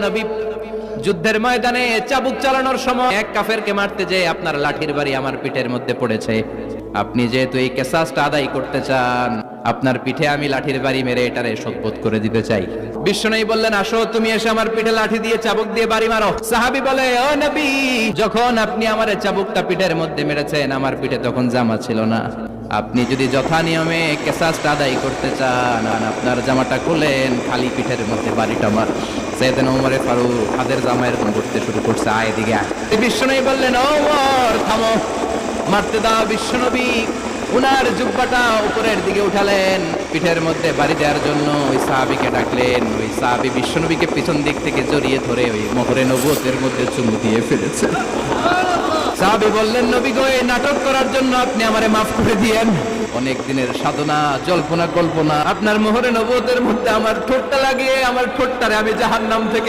নবী, যুদ্ধের ময়দানে চাবুক চালানোর সময় এক কাফেরকে মারতে যেয়ে আপনার লাঠির বাড়ি আমার পিঠের মধ্যে পড়েছে। আপনি যেহেতু এই কিসাসটা আদায় করতে চান, আপনার পিঠে আমি লাঠির বাড়ি মেরে এটারে শোধবোধ করে দিতে চাই। বিশ্বনবী বললেন, আসো তুমি এসে আমার পিঠে লাঠি দিয়ে চাবুক দিয়ে বাড়ি মারো। সাহাবী বলে, ও নবী, যখন আপনি আমার চাবুকটা পিঠের মধ্যে মেরেছেন, আমার পিঠে তখন জামা ছিল না। আপনি যদি যথা নিয়মে কিসাসটা আদায় করতে চান, আপনার জামাটা খুলেন, খালি পিঠের মধ্যে বাড়িটা মার। সাইয়েদনা ওমর ফারুক হাতের জামা এরকম করতে শুরু করছে, আয় এদিকে আয়। বিশ্বনবী বললেন, ও ওমর থামো, মারতে দাও। বিশ্বনবী উনার জুব্বাটা উপরের দিকে উঠালেন, পিঠের মধ্যে বাড়ি দেওয়ার জন্য ওই সাহাবীকে ডাকলেন। ওই সাহাবী বিশ্বনবীকে পিছন দিক থেকে জড়িয়ে ধরে ওই মোহরে নবুয়তের মধ্যে চুমু দিয়ে ফেলেছে। সাহাবী বললেন, নবী গো, এই নাটক করার জন্য আপনি আমারে মাফ করে দিয়েন। অনেক দিনের সাধনা, জল্পনা কল্পনা, আপনার মোহরে নবুয়তের মধ্যে আমার ঠোঁটটা লাগিয়ে আমার ঠোঁটটারে আমি জাহান্নাম থেকে